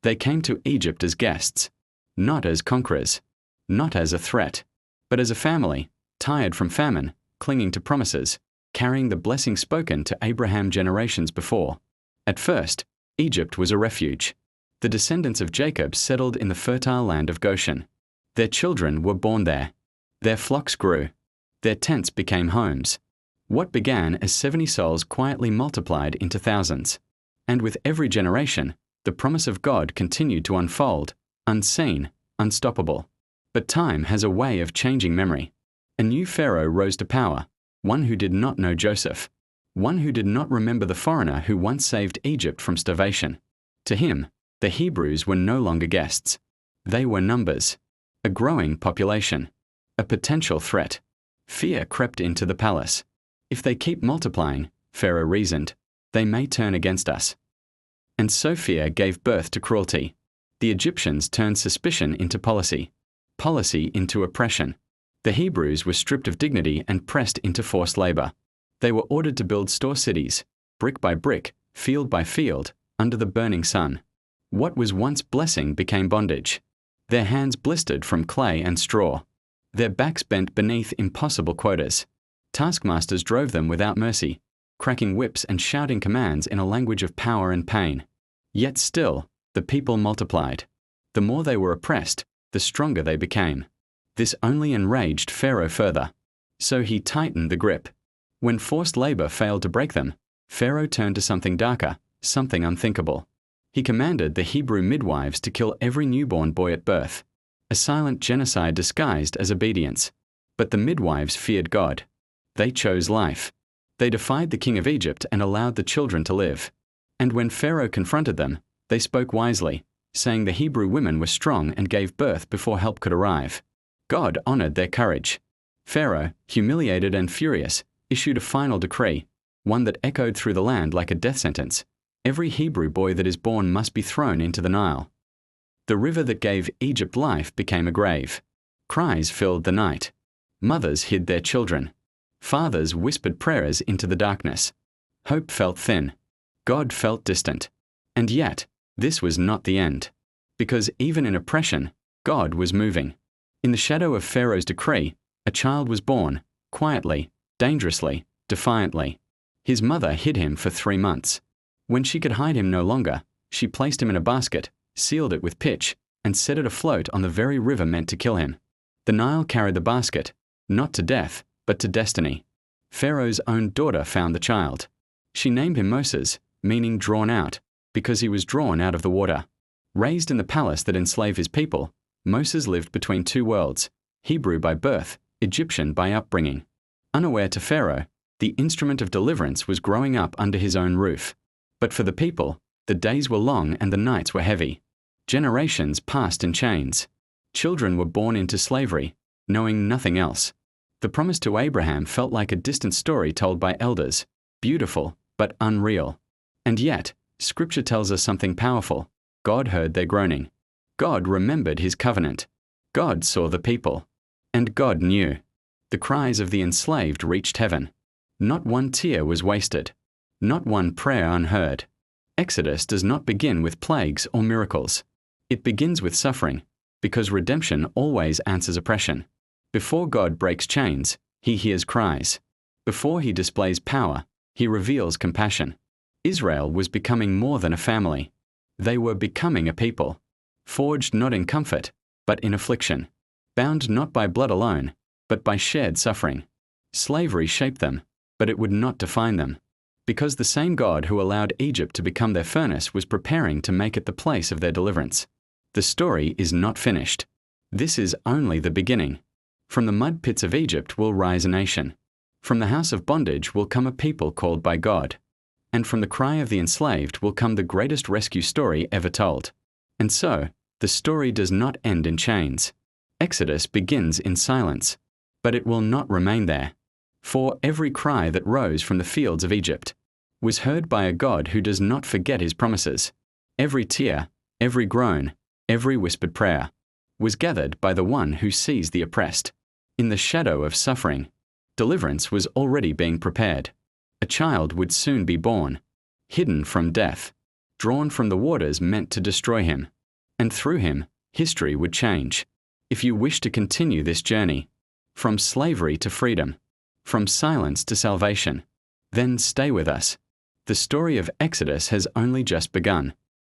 They came to Egypt as guests, not as conquerors, not as a threat, but as a family, tired from famine, clinging to promises, carrying the blessing spoken to Abraham generations before. At first, Egypt was a refuge. The descendants of Jacob settled in the fertile land of Goshen. Their children were born there. Their flocks grew. Their tents became homes. What began as 70 souls quietly multiplied into thousands. And with every generation, the promise of God continued to unfold, unseen, unstoppable. But time has a way of changing memory. A new Pharaoh rose to power, one who did not know Joseph, one who did not remember the foreigner who once saved Egypt from starvation. To him, the Hebrews were no longer guests. They were numbers, a growing population, a potential threat. Fear crept into the palace. If they keep multiplying, Pharaoh reasoned, they may turn against us. And so fear gave birth to cruelty. The Egyptians turned suspicion into policy, policy into oppression. The Hebrews were stripped of dignity and pressed into forced labor. They were ordered to build store cities, brick by brick, field by field, under the burning sun. What was once blessing became bondage. Their hands blistered from clay and straw. Their backs bent beneath impossible quotas. Taskmasters drove them without mercy, cracking whips and shouting commands in a language of power and pain. Yet still, the people multiplied. The more they were oppressed, the stronger they became. This only enraged Pharaoh further. So he tightened the grip. When forced labor failed to break them, Pharaoh turned to something darker, something unthinkable. He commanded the Hebrew midwives to kill every newborn boy at birth, a silent genocide disguised as obedience. But the midwives feared God. They chose life. They defied the king of Egypt and allowed the children to live. And when Pharaoh confronted them, they spoke wisely, saying the Hebrew women were strong and gave birth before help could arrive. God honored their courage. Pharaoh, humiliated and furious, issued a final decree, one that echoed through the land like a death sentence. Every Hebrew boy that is born must be thrown into the Nile. The river that gave Egypt life became a grave. Cries filled the night. Mothers hid their children. Fathers whispered prayers into the darkness. Hope felt thin. God felt distant. And yet, this was not the end. Because even in oppression, God was moving. In the shadow of Pharaoh's decree, a child was born, quietly, dangerously, defiantly. His mother hid him for 3 months. When she could hide him no longer, she placed him in a basket, sealed it with pitch, and set it afloat on the very river meant to kill him. The Nile carried the basket, not to death, but to destiny. Pharaoh's own daughter found the child. She named him Moses, meaning drawn out, because he was drawn out of the water. Raised in the palace that enslaved his people, Moses lived between two worlds, Hebrew by birth, Egyptian by upbringing. Unaware to Pharaoh, the instrument of deliverance was growing up under his own roof. But for the people, the days were long and the nights were heavy. Generations passed in chains. Children were born into slavery, knowing nothing else. The promise to Abraham felt like a distant story told by elders, beautiful but unreal. And yet, Scripture tells us something powerful. God heard their groaning. God remembered his covenant. God saw the people. And God knew. The cries of the enslaved reached heaven. Not one tear was wasted. Not one prayer unheard. Exodus does not begin with plagues or miracles. It begins with suffering, because redemption always answers oppression. Before God breaks chains, he hears cries. Before he displays power, he reveals compassion. Israel was becoming more than a family. They were becoming a people, forged not in comfort, but in affliction, bound not by blood alone, but by shared suffering. Slavery shaped them, but it would not define them. Because the same God who allowed Egypt to become their furnace was preparing to make it the place of their deliverance. The story is not finished. This is only the beginning. From the mud pits of Egypt will rise a nation. From the house of bondage will come a people called by God. And from the cry of the enslaved will come the greatest rescue story ever told. And so, the story does not end in chains. Exodus begins in silence. But it will not remain there. For every cry that rose from the fields of Egypt was heard by a God who does not forget his promises. Every tear, every groan, every whispered prayer was gathered by the one who sees the oppressed. In the shadow of suffering, deliverance was already being prepared. A child would soon be born, hidden from death, drawn from the waters meant to destroy him, and through him, history would change. If you wish to continue this journey, from slavery to freedom, from silence to salvation, then stay with us. The story of Exodus has only just begun.